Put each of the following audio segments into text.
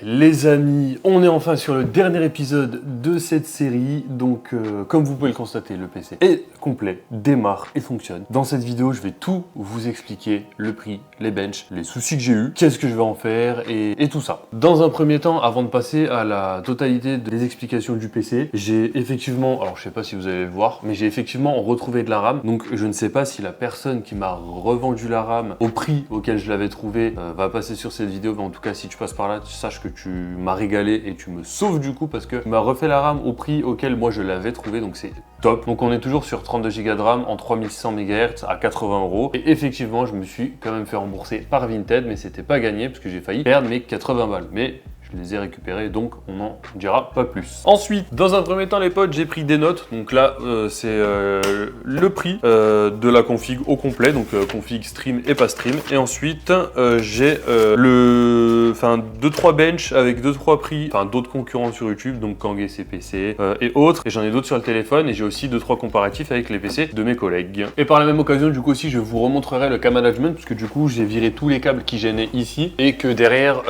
Les amis, on est enfin sur le dernier épisode de cette série. Donc comme vous pouvez le constater, le PC est complet, démarre et fonctionne. Dans cette vidéo, je vais tout vous expliquer, le prix, les benches, les soucis que j'ai eu, qu'est-ce que je vais en faire et tout ça. Dans un premier temps, avant de passer à la totalité des explications du PC, j'ai effectivement, alors je sais pas si vous allez le voir, mais j'ai effectivement retrouvé de la RAM. Donc je ne sais pas si la personne qui m'a revendu la RAM au prix auquel je l'avais trouvé va passer sur cette vidéo, mais en tout cas si tu passes par là, sache que tu m'as régalé et tu me sauves du coup parce que tu m'as refait la RAM au prix auquel moi je l'avais trouvé, donc c'est top. Donc on est toujours sur 32 Go de RAM en 3600 MHz à 80 €. Et effectivement, je me suis quand même fait rembourser par Vinted, mais c'était pas gagné parce que j'ai failli perdre mes 80 balles. Mais je les ai récupérés, donc on n'en dira pas plus. Ensuite, dans un premier temps, les potes, j'ai pris des notes. Donc là, c'est le prix de la config au complet, donc config stream et pas stream. Et ensuite, j'ai 2-3 bench avec 2-3 prix, enfin d'autres concurrents sur YouTube, donc Kang et CPC et autres. Et j'en ai d'autres sur le téléphone et j'ai aussi 2-3 comparatifs avec les PC de mes collègues. Et par la même occasion, du coup aussi, je vous remontrerai le câble management, puisque du coup, j'ai viré tous les câbles qui gênaient ici et que derrière,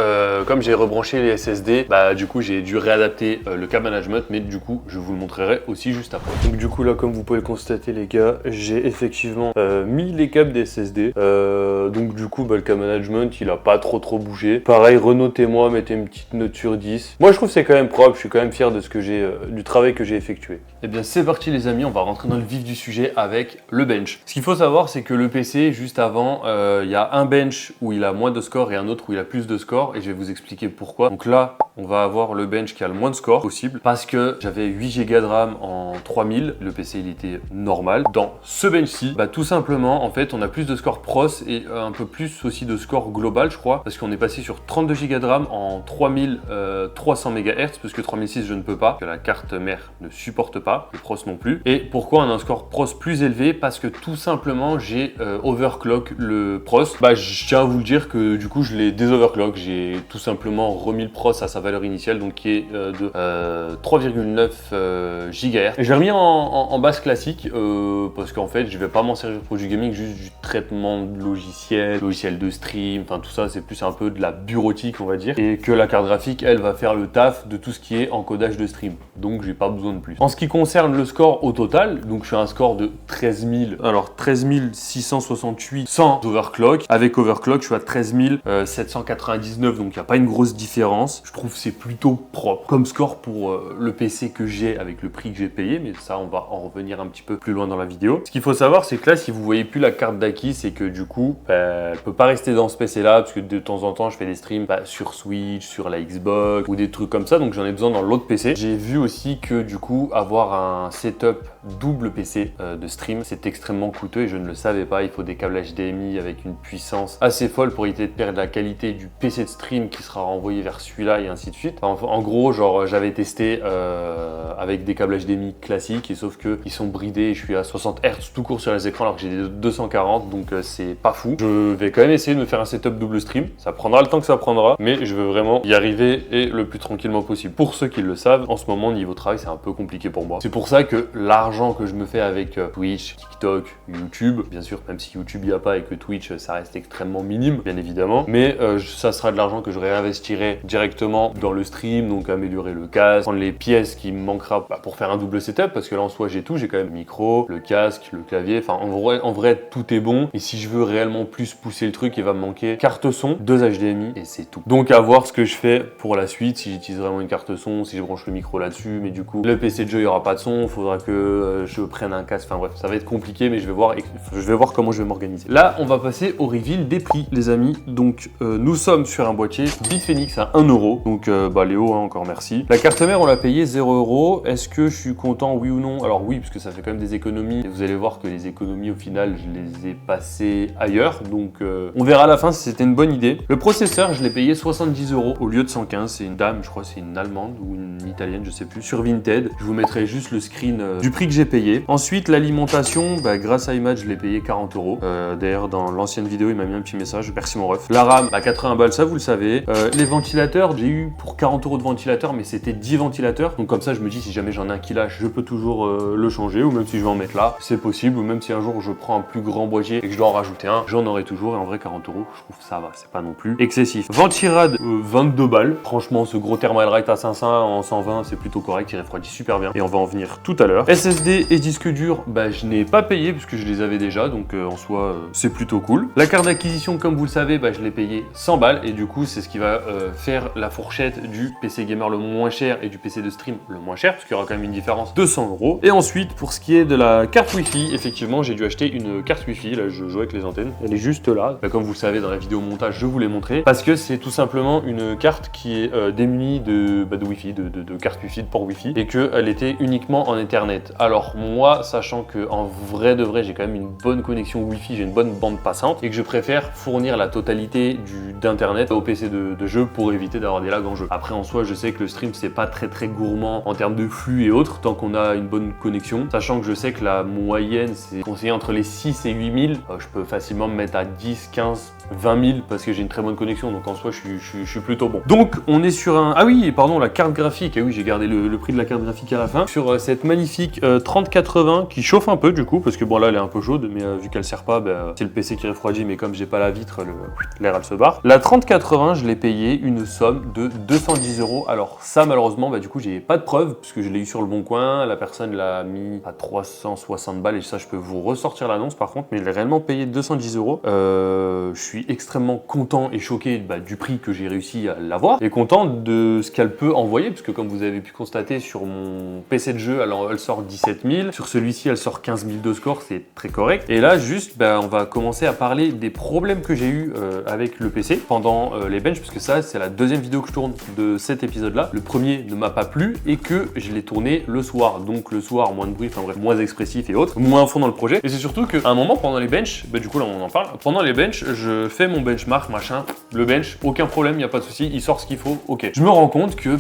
comme j'ai rebranché les SSD, bah du coup j'ai dû réadapter le câble management, mais du coup je vous le montrerai aussi juste après. Donc du coup là, comme vous pouvez le constater les gars, j'ai effectivement mis les câbles des SSD, donc du coup le câble management il a pas trop bougé. Pareil, renotez-moi, mettez une petite note sur 10. Moi je trouve que c'est quand même propre, je suis quand même fier de ce que j'ai, du travail que j'ai effectué. Et bien c'est parti les amis, on va rentrer dans le vif du sujet avec le bench. Ce qu'il faut savoir, c'est que le PC, juste avant, il y a un bench où il a moins de score et un autre où il a plus de score, et je vais vous expliquer pourquoi. Donc là, on va avoir le bench qui a le moins de score possible parce que j'avais 8 Go de RAM en 3000, le PC il était normal. Dans ce bench-ci, tout simplement, en fait, on a plus de score pros et un peu plus aussi de score global, je crois, parce qu'on est passé sur 32 Go de RAM en 3300 MHz, parce que 3006 je ne peux pas, que la carte mère ne supporte pas, le pros non plus. Et pourquoi on a un score pros plus élevé? Parce que tout simplement, j'ai overclock le pros. Je tiens à vous le dire que du coup, je l'ai désoverclock, j'ai tout simplement remis le pros à sa valeur initiale, donc qui est de 3,9 GHz. Et j'ai remis en base classique parce qu'en fait je vais pas m'en servir pour du gaming, juste du traitement de logiciel de stream, enfin tout ça c'est plus un peu de la bureautique on va dire, et que la carte graphique elle va faire le taf de tout ce qui est encodage de stream, donc j'ai pas besoin de plus. En ce qui concerne le score au total, donc je fais un score de 13 668 sans overclock. Avec overclock je suis à 13 799, donc il n'y a pas une grosse différence. Je trouve que c'est plutôt propre comme score pour le PC que j'ai avec le prix que j'ai payé, mais ça on va en revenir un petit peu plus loin dans la vidéo. Ce qu'il faut savoir, c'est que là si vous voyez plus la carte d'acquis, c'est que du coup elle peut pas rester dans ce PC là, parce que de temps en temps je fais des streams sur Switch, sur la Xbox ou des trucs comme ça, donc j'en ai besoin dans l'autre PC. J'ai vu aussi que du coup avoir un setup double PC de stream c'est extrêmement coûteux et je ne le savais pas. Il faut des câbles HDMI avec une puissance assez folle pour éviter de perdre la qualité du PC de stream qui sera renvoyé vers celui-là et ainsi de suite. En gros, genre j'avais testé avec des câbles HDMI classiques, et sauf que ils sont bridés et je suis à 60 Hz tout court sur les écrans alors que j'ai des 240, donc c'est pas fou. Je vais quand même essayer de me faire un setup double stream. Ça prendra le temps que ça prendra, mais je veux vraiment y arriver et le plus tranquillement possible. Pour ceux qui le savent, en ce moment niveau travail c'est un peu compliqué pour moi. C'est pour ça que l'argent que je me fais avec Twitch, TikTok, YouTube, bien sûr même si YouTube y a pas et que Twitch ça reste extrêmement minime bien évidemment, mais ça sera de l'argent que je réinvestirai directement dans le stream, donc améliorer le casque, prendre les pièces qui me manquera pour faire un double setup, parce que là en soi j'ai tout, j'ai quand même le micro, le casque, le clavier, enfin en vrai tout est bon, et si je veux réellement plus pousser le truc, il va me manquer carte son, 2 HDMI et c'est tout. Donc à voir ce que je fais pour la suite, si j'utilise vraiment une carte son, si je branche le micro là-dessus, mais du coup le PC de jeu il n'y aura pas de son, il faudra que je prenne un casque, enfin bref ça va être compliqué, mais je vais voir comment je vais m'organiser. Là on va passer au reveal des prix les amis. Donc nous sommes sur un boîtier Bitfenix à 1 €, donc Léo encore merci. La carte mère on l'a payé 0 €. Est-ce que je suis content, oui ou non? Alors oui, parce que ça fait quand même des économies, et vous allez voir que les économies au final je les ai passées ailleurs, donc on verra à la fin si c'était une bonne idée. Le processeur je l'ai payé 70 € au lieu de 115, c'est une dame, je crois c'est une allemande ou une italienne, je sais plus, sur Vinted. Je vous mettrai juste le screen du prix que j'ai payé. Ensuite l'alimentation, grâce à Image je l'ai payé 40 €. D'ailleurs dans l'ancienne vidéo il m'a mis un petit message, merci mon ref. La RAM à 80 balles, ça vous le savez. Les ventilateurs, j'ai eu eu pour 40 € de ventilateur, mais c'était 10 ventilateurs. Donc comme ça, je me dis si jamais j'en ai un qui lâche, je peux toujours le changer, ou même si je vais en mettre là, c'est possible, ou même si un jour je prends un plus grand boîtier et que je dois en rajouter un, j'en aurai toujours. Et en vrai, 40 €, je trouve ça va, c'est pas non plus excessif. Ventirad, 22 balles. Franchement, ce gros Thermalright à 500 en 120, c'est plutôt correct, il refroidit super bien. Et on va en venir tout à l'heure. SSD et disque dur, bah je n'ai pas payé puisque je les avais déjà, donc en soi, c'est plutôt cool. La carte d'acquisition, comme vous le savez, bah je l'ai payé 100 balles et du coup, c'est ce qui va faire la fourchette du PC gamer le moins cher et du PC de stream le moins cher, parce qu'il y aura quand même une différence de 100 €. Et ensuite, pour ce qui est de la carte Wi-Fi, effectivement, j'ai dû acheter une carte Wi-Fi. Là, je joue avec les antennes. Elle est juste là. Bah, comme vous le savez, dans la vidéo montage, je vous l'ai montré. Parce que c'est tout simplement une carte qui est démunie de Wi-Fi, de carte Wi-Fi, de port Wi-Fi, et qu'elle était uniquement en Ethernet. Alors moi, sachant que en vrai de vrai, j'ai quand même une bonne connexion Wi-Fi, j'ai une bonne bande passante, et que je préfère fournir la totalité d'internet au PC de jeu pour éviter d'avoir des lags en jeu. Après, en soi, je sais que le stream, c'est pas très gourmand en termes de flux et autres, tant qu'on a une bonne connexion. Sachant que je sais que la moyenne, c'est conseillé entre les 6 et 8000. Je peux facilement me mettre à 10, 15, 20 000 parce que j'ai une très bonne connexion, donc en soi je suis plutôt bon. Donc on est sur un... Ah oui, pardon, la carte graphique, et oui j'ai gardé le prix de la carte graphique à la fin, sur cette magnifique 3080 qui chauffe un peu du coup, parce que bon là elle est un peu chaude, mais vu qu'elle sert pas, bah, c'est le PC qui refroidit, mais comme j'ai pas la vitre, l'air elle se barre. La 3080, je l'ai payé une somme de 210 €. Alors ça malheureusement, bah, du coup j'ai pas de preuve, parce que je l'ai eu sur le bon coin, la personne l'a mis à 360 balles, et ça je peux vous ressortir l'annonce par contre, mais il est réellement payé 210 €. Je suis extrêmement content et choqué du prix que j'ai réussi à l'avoir, et content de ce qu'elle peut envoyer, parce que comme vous avez pu constater sur mon PC de jeu, alors elle sort 17 000, sur celui-ci elle sort 15 002 score, c'est très correct. Et là juste, on va commencer à parler des problèmes que j'ai eu avec le PC pendant les benches, parce que ça c'est la deuxième vidéo que je tourne de cet épisode-là. Le premier ne m'a pas plu et que je l'ai tourné le soir, donc le soir moins de bruit, enfin bref, moins expressif et autres, moins à fond dans le projet. Et c'est surtout qu'à un moment pendant les benches, du coup là on en parle, pendant les benches, je fais mon benchmark, machin, le bench, aucun problème, il n'y a pas de souci, il sort ce qu'il faut, ok. Je me rends compte que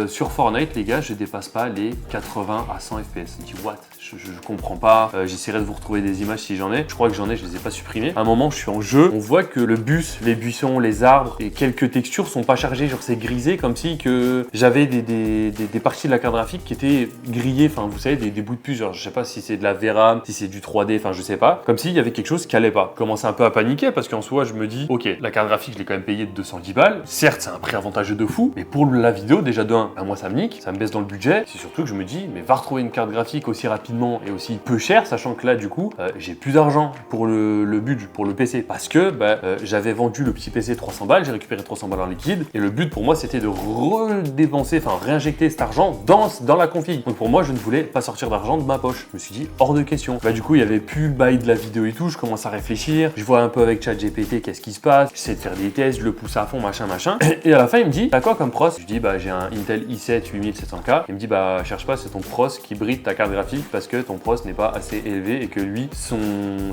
sur Fortnite, les gars, je dépasse pas les 80 à 100 FPS. Je dis what? Je comprends pas, j'essaierai de vous retrouver des images si j'en ai. Je crois que j'en ai, je les ai pas supprimées. À un moment, je suis en jeu, on voit que le bus, les buissons, les arbres et quelques textures sont pas chargés, genre c'est grisé, comme si que j'avais des parties de la carte graphique qui étaient grillées, enfin vous savez, des bouts de puce, genre je sais pas si c'est de la VRAM, si c'est du 3D, enfin je sais pas, comme s'il y avait quelque chose qui allait pas. Je commence un peu à paniquer parce qu'en soi, je me dis, ok, la carte graphique, je l'ai quand même payée de 210 balles. Certes, c'est un prix avantageux de fou, mais pour la vidéo, déjà de 1, moi ça me nique, ça me baisse dans le budget. C'est surtout que je me dis, mais va retrouver une carte graphique aussi rapidement et aussi peu chère, sachant que là, du coup, j'ai plus d'argent pour le budget, pour le PC, parce que j'avais vendu le petit PC 300 balles, j'ai récupéré 300 balles en liquide, et le but pour moi, c'était de redépenser, enfin réinjecter cet argent dans la config. Donc pour moi, je ne voulais pas sortir d'argent de ma poche. Je me suis dit, hors de question. Du coup, il y avait plus le bail de la vidéo et tout, je commence à réfléchir, je vois un peu avec ChatGPT qu'est-ce qui se passe, j'essaie de faire des tests, je le pousse à fond, machin. Et à la fin, il me dit, t'as quoi comme pros? Je dis, j'ai un Intel i7 8700K. Il me dit, cherche pas, c'est ton pros qui bride ta carte graphique parce que ton pros n'est pas assez élevé et que lui,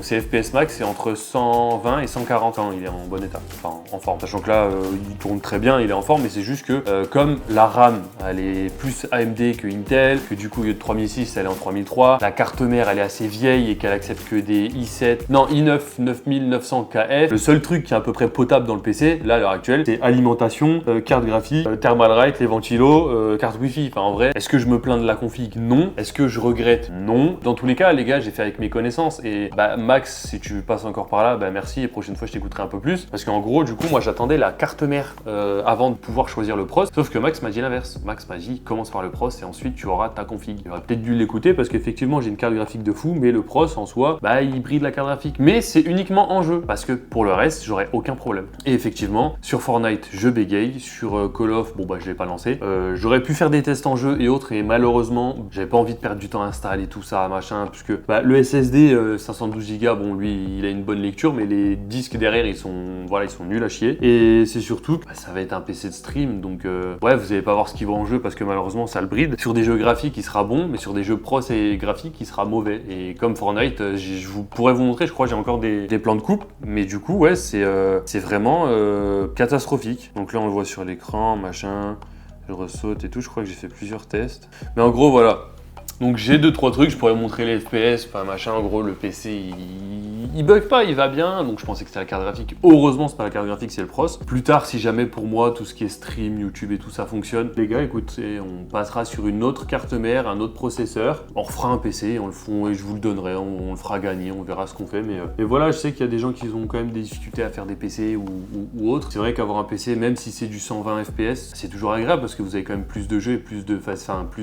ses FPS max, c'est entre 120 et 140 ans. Il est en bon état, enfin en forme. Sachant que là, il tourne très bien, il est en forme, mais c'est juste que comme la RAM, elle est plus AMD que Intel, que du coup, au lieu de 3006, elle est en 3003, la carte mère, elle est assez vieille et qu'elle accepte que des i7, non, i9 9900KF. Le seul truc qui est à peu près potable dans le PC, là, à l'heure actuelle, c'est alimentation, carte graphique, Thermalright, les ventilos, carte Wi-Fi. Enfin, en vrai, est-ce que je me plains de la config? Non. Est-ce que je regrette? Non. Dans tous les cas, les gars, j'ai fait avec mes connaissances. Et Max, si tu passes encore par là, merci. Et prochaine fois, je t'écouterai un peu plus. Parce qu'en gros, du coup, moi, j'attendais la carte mère avant de pouvoir choisir le pros. Sauf que Max m'a dit l'inverse. Max m'a dit, commence par le pros et ensuite, tu auras ta config. J'aurais peut-être dû l'écouter parce qu'effectivement, j'ai une carte graphique de fou, mais le pros, en soi, il bride la carte graphique. Mais c'est uniquement en jeu. Parce que pour le reste, j'aurais aucun problème. Et effectivement, sur Fortnite, je bégaye. Sur Call of, je l'ai pas lancé. J'aurais pu faire des tests en jeu et autres, et malheureusement, j'avais pas envie de perdre du temps à installer tout ça, machin, puisque le SSD 512 Go, lui, il a une bonne lecture, mais les disques derrière, ils sont nuls à chier. Et c'est surtout, ça va être un PC de stream, donc vous allez pas voir ce qu'il va en jeu parce que malheureusement, ça le bride. Sur des jeux graphiques, il sera bon, mais sur des jeux pros et graphiques, il sera mauvais. Et comme Fortnite, je pourrais vous montrer, je crois, j'ai encore des plans de coupe, mais du coup, c'est vraiment catastrophique. Donc là, on le voit sur l'écran, machin. Je ressaute et tout, je crois que j'ai fait plusieurs tests. Mais en gros, voilà. Donc j'ai 2-3 trucs, je pourrais montrer les FPS, enfin machin, en gros le PC il bug pas, il va bien, donc je pensais que c'était la carte graphique. Heureusement c'est pas la carte graphique, c'est le pros. Plus tard, si jamais pour moi tout ce qui est stream, YouTube et tout ça fonctionne, les gars écoutez, on passera sur une autre carte mère, un autre processeur, on refera un PC, on le fond et je vous le donnerai, on le fera gagner, on verra ce qu'on fait. Mais voilà, je sais qu'il y a des gens qui ont quand même des difficultés à faire des PC ou autres. C'est vrai qu'avoir un PC, même si c'est du 120 FPS, c'est toujours agréable parce que vous avez quand même plus de jeux et plus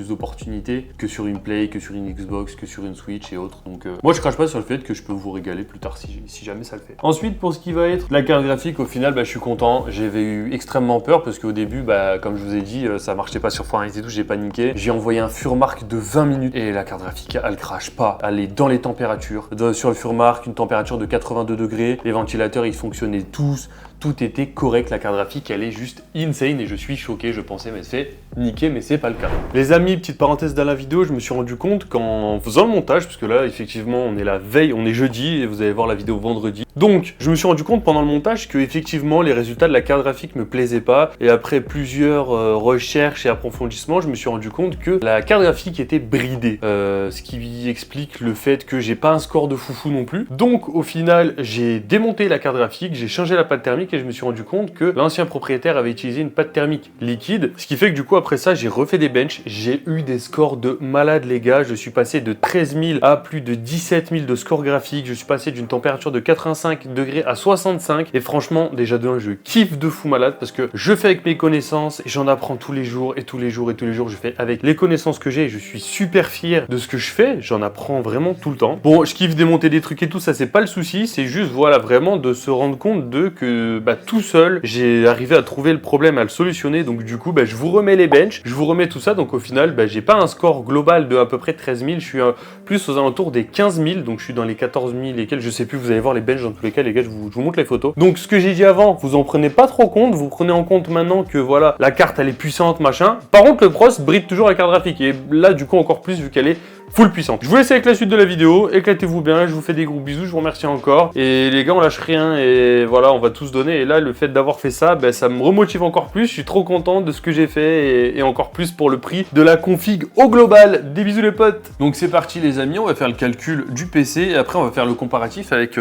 d'opportunités que sur une Play, que sur une Xbox, que sur une Switch et autres. Donc moi je crache pas sur le fait que je peux vous régaler plus tard si jamais ça le fait. Ensuite pour ce qui va être la carte graphique, au final je suis content. J'avais eu extrêmement peur parce qu'au début comme je vous ai dit ça marchait pas sur Fortnite et tout, j'ai paniqué. J'ai envoyé un Furmark de 20 minutes et la carte graphique elle crache pas. Elle est dans les températures. Sur le Furmark, une température de 82 degrés, les ventilateurs ils fonctionnaient tous. Tout était correct, la carte graphique elle est juste insane et je suis choqué, je pensais mais c'est niqué mais c'est pas le cas. Les amis, petite parenthèse dans la vidéo, je me suis rendu compte qu'en faisant le montage, parce que là effectivement on est la veille, on est jeudi et vous allez voir la vidéo vendredi. Donc je me suis rendu compte pendant le montage que effectivement les résultats de la carte graphique me plaisaient pas et après plusieurs recherches et approfondissements, je me suis rendu compte que la carte graphique était bridée. Ce qui explique le fait que j'ai pas un score de foufou non plus. Donc au final j'ai démonté la carte graphique, j'ai changé la pâte thermique et je me suis rendu compte que l'ancien propriétaire avait utilisé une pâte thermique liquide, ce qui fait que du coup après ça j'ai refait des benches, j'ai eu des scores de malade les gars, je suis passé de 13 000 à plus de 17 000 de score graphique, je suis passé d'une température de 85 degrés à 65 et franchement déjà de un je kiffe de fou malade parce que je fais avec mes connaissances et j'en apprends tous les jours et tous les jours et tous les jours je fais avec les connaissances que j'ai et je suis super fier de ce que je fais, j'en apprends vraiment tout le temps. Bon je kiffe démonter des trucs et tout ça c'est pas le souci, c'est juste voilà vraiment de se rendre compte de que tout seul, j'ai arrivé à trouver le problème, à le solutionner. Donc du coup, je vous remets les benches, je vous remets tout ça. Donc au final, j'ai pas un score global de à peu près 13 000. Je suis plus aux alentours des 15 000. Donc je suis dans les 14 000 lesquels je sais plus. Vous allez voir les benches dans tous les cas, les gars. Je vous montre les photos. Donc ce que j'ai dit avant, vous en prenez pas trop compte. Vous prenez en compte maintenant que voilà, la carte elle est puissante, machin. Par contre, le pros bride toujours la carte graphique. Et là, du coup, encore plus vu qu'elle est full puissante. Je vous laisse avec la suite de la vidéo, éclatez-vous bien, je vous fais des gros bisous, je vous remercie encore. Et les gars, on lâche rien et voilà, on va tous donner. Et là, le fait d'avoir fait ça, ça me remotive encore plus. Je suis trop content de ce que j'ai fait et encore plus pour le prix de la config au global. Des bisous les potes. Donc c'est parti les amis, on va faire le calcul du PC et après on va faire le comparatif avec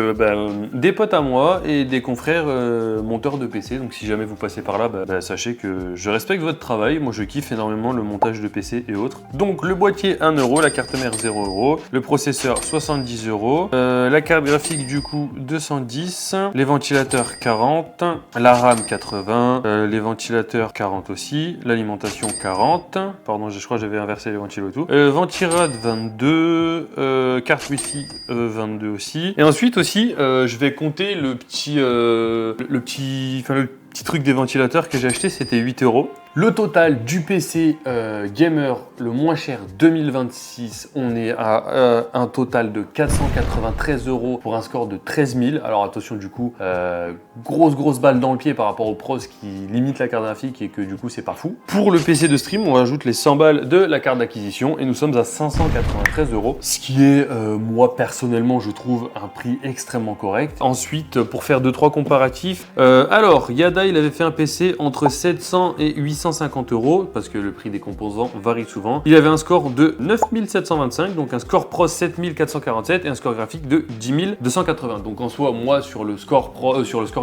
des potes à moi et des confrères monteurs de PC. Donc si jamais vous passez par là, sachez que je respecte votre travail. Moi je kiffe énormément le montage de PC et autres. Donc le boîtier 1 €, la carte mère 0 €, le processeur 70 €, la carte graphique du coup 210, les ventilateurs 40, la RAM 80, les ventilateurs 40 aussi, l'alimentation 40, pardon je crois que j'avais inversé les ventilos et tout, Ventirad 22, carte Wi-Fi 22 aussi, et ensuite aussi je vais compter le petit truc des ventilateurs que j'ai acheté, c'était 8 €. Le total du PC gamer le moins cher 2026, on est à un total de 493 € pour un score de 13 000. Alors attention du coup, grosse balle dans le pied par rapport au pros qui limite la carte graphique et que du coup c'est pas fou. Pour le PC de stream, on rajoute les 100 balles de la carte d'acquisition et nous sommes à 593 €. Ce qui est, moi personnellement, je trouve un prix extrêmement correct. Ensuite, pour faire 2-3 comparatifs, alors Yada il avait fait un PC entre 700 et 850 € parce que le prix des composants varie souvent. Il avait un score de 9725, donc un score pro 7447 et un score graphique de 10280. Donc en soi, moi sur le score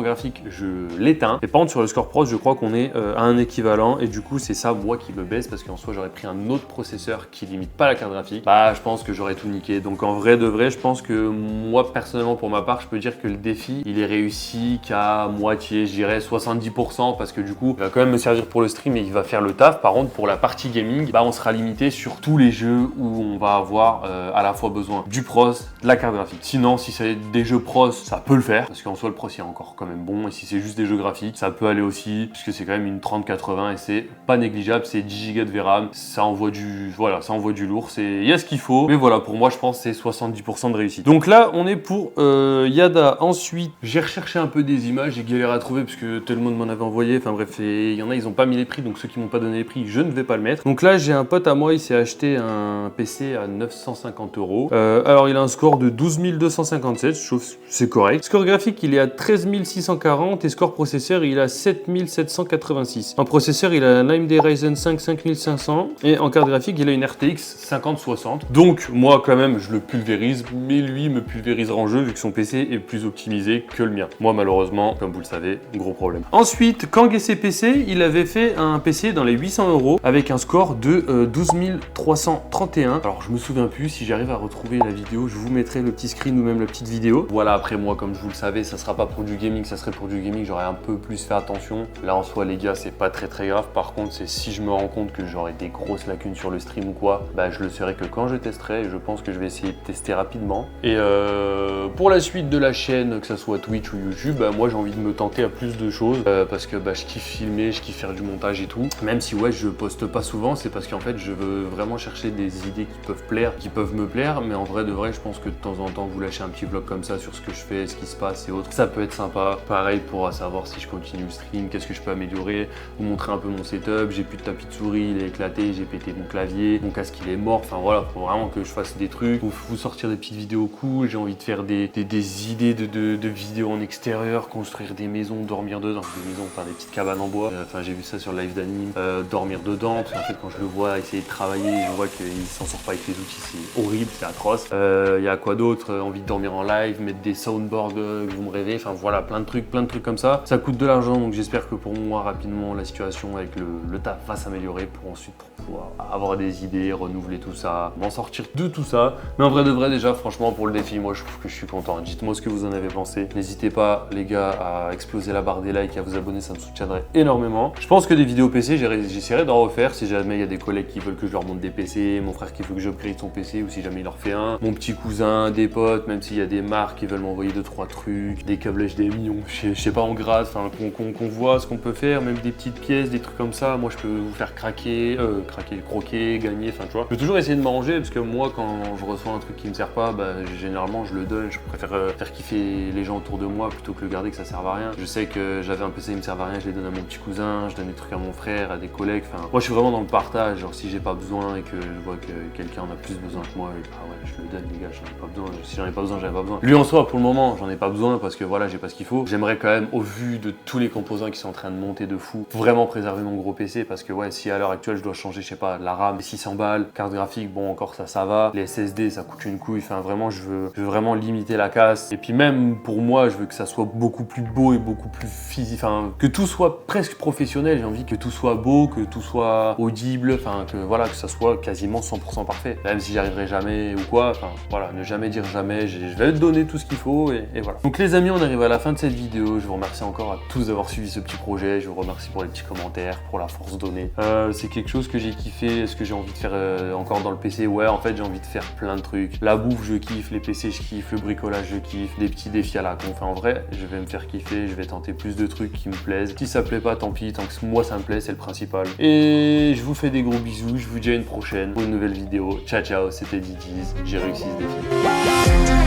graphique, je l'éteins. Et par contre sur le score pro, je crois qu'on est à un équivalent et du coup c'est ça moi qui me baisse parce qu'en soi j'aurais pris un autre processeur qui limite pas la carte graphique. Je pense que j'aurais tout niqué. Donc en vrai de vrai, je pense que moi personnellement pour ma part, je peux dire que le défi il est réussi qu'à moitié, je dirais 70% parce que du coup il va quand même me servir pour le stream et il va faire le taf. Par contre pour la partie gaming, on sera limité sur tous les jeux où on va avoir à la fois besoin du pros, de la carte graphique. Sinon si c'est des jeux pros, ça peut le faire parce qu'en soi le pros il est encore quand même bon, et si c'est juste des jeux graphiques, ça peut aller aussi puisque c'est quand même une 3080 et c'est pas négligeable, c'est 10 Go de VRAM, ça envoie du lourd, il y a ce qu'il faut, mais voilà, pour moi je pense que c'est 70% de réussite. Donc là on est pour Yada. Ensuite j'ai recherché un peu des images, j'ai galéré à trouver parce que tout le monde m'en avait envoyé, enfin bref, il y en a ils ont pas mis les prix prix, donc ceux qui m'ont pas donné les prix, je ne vais pas le mettre. Donc là, j'ai un pote à moi, il s'est acheté un PC à 950 €. Alors, il a un score de 12 257, je trouve que c'est correct. Score graphique, il est à 13 640 et score processeur, il est à 7 786. En processeur, il a un AMD Ryzen 5 5500 et en carte graphique, il a une RTX 5060. Donc, moi, quand même, je le pulvérise, mais lui me pulvérisera en jeu vu que son PC est plus optimisé que le mien. Moi, malheureusement, comme vous le savez, gros problème. Ensuite, Kang et ses PC, il avait fait un PC dans les 800 € avec un score de 12 331. Alors, je me souviens plus, si j'arrive à retrouver la vidéo, je vous mettrai le petit screen ou même la petite vidéo. Voilà, après moi, comme je vous le savais, ça sera pas pour du gaming, ça serait pour du gaming, j'aurais un peu plus fait attention. Là, en soi, les gars, c'est pas très grave. Par contre, c'est si je me rends compte que j'aurai des grosses lacunes sur le stream ou quoi, bah, je le saurai que quand je testerai. Et je pense que je vais essayer de tester rapidement. Et pour la suite de la chaîne, que ça soit Twitch ou YouTube, bah, moi, j'ai envie de me tenter à plus de choses parce que bah, je kiffe filmer, je kiffe faire du montage et tout. Même si ouais, je poste pas souvent, c'est parce qu'en fait, je veux vraiment chercher des idées qui peuvent plaire, qui peuvent me plaire. Mais en vrai de vrai, je pense que de temps en temps, vous lâchez un petit vlog comme ça sur ce que je fais, ce qui se passe et autres. Ça peut être sympa. Pareil pour savoir si je continue le stream, qu'est-ce que je peux améliorer, vous montrer un peu mon setup. J'ai plus de tapis de souris, il est éclaté, j'ai pété mon clavier, mon casque il est mort. Enfin voilà, faut vraiment que je fasse des trucs, vous sortir des petites vidéos cool. J'ai envie de faire des idées de vidéos en extérieur, construire des maisons, dormir dedans, des maisons, enfin des petites cabanes en bois. Enfin j'ai vu ça sur le live d'anime, dormir dedans. Parce qu'en fait quand je le vois essayer de travailler, je vois qu'il s'en sort pas avec les outils, c'est horrible, c'est atroce. Il y a quoi d'autre? Envie de dormir en live, mettre des soundboards que vous me rêvez, enfin voilà, plein de trucs comme ça. Ça coûte de l'argent, donc j'espère que pour moi rapidement la situation avec le taf va s'améliorer pour ensuite pouvoir avoir des idées, renouveler tout ça, m'en sortir de tout ça. Mais en vrai de vrai déjà, franchement pour le défi, moi je trouve que je suis content. Dites-moi ce que vous en avez pensé. N'hésitez pas les gars à exploser la barre des likes et à vous abonner, ça me soutiendrait énormément. Je pense que des vidéos PC, j'essaierai d'en refaire si jamais il y a des collègues qui veulent que je leur montre des PC, mon frère qui veut que j'upgrade son PC ou si jamais il en refait un, mon petit cousin, des potes, même s'il y a des marques qui veulent m'envoyer 2-3 trucs, des câbles HDMI, je sais pas en grade, enfin qu'on voit ce qu'on peut faire, même des petites pièces, des trucs comme ça. Moi je peux vous faire croquer, gagner, enfin tu vois. Je peux toujours essayer de m'arranger parce que moi quand je reçois un truc qui me sert pas, bah, généralement je le donne, je préfère faire kiffer les gens autour de moi plutôt que le garder que ça serve à rien. Je sais que j'avais un PC, il me servait à rien, je l'ai donné à mon petit cousin, je donne des trucs à mon frère, à des collègues, enfin moi je suis vraiment dans le partage, genre si j'ai pas besoin et que je vois que quelqu'un en a plus besoin que moi, bah ouais, je le donne les gars, j'en ai pas besoin, si j'en ai pas besoin, j'en ai pas besoin. Lui en soi pour le moment, j'en ai pas besoin parce que voilà, j'ai pas ce qu'il faut. J'aimerais quand même, au vu de tous les composants qui sont en train de monter de fou, vraiment préserver mon gros PC parce que ouais, si à l'heure actuelle je dois changer, je sais pas, la RAM, 600 balles, carte graphique, bon encore ça va, les SSD ça coûte une couille, enfin vraiment je veux vraiment limiter la casse. Et puis même pour moi, je veux que ça soit beaucoup plus beau et beaucoup plus physique, enfin que tout soit presque professionnel, j'ai envie que tout soit beau, que tout soit audible, enfin que voilà, que ça soit quasiment 100% parfait. Même si j'y arriverai jamais ou quoi, enfin voilà, ne jamais dire jamais, je vais te donner tout ce qu'il faut et voilà. Donc les amis, on arrive à la fin de cette vidéo, je vous remercie encore à tous d'avoir suivi ce petit projet, je vous remercie pour les petits commentaires, pour la force donnée. C'est quelque chose que j'ai kiffé, est-ce que j'ai envie de faire encore dans le PC? Ouais, en fait j'ai envie de faire plein de trucs. La bouffe je kiffe, les PC je kiffe, le bricolage je kiffe, des petits défis à la con. Enfin en vrai, je vais me faire kiffer, je vais tenter plus de trucs qui me plaisent. Si ça plaît pas, tant pis, tant que moi ça me plaît, c'est le principal. Et je vous fais des gros bisous, je vous dis à une prochaine pour une nouvelle vidéo. Ciao ciao, c'était Didiz, j'ai réussi ce défi.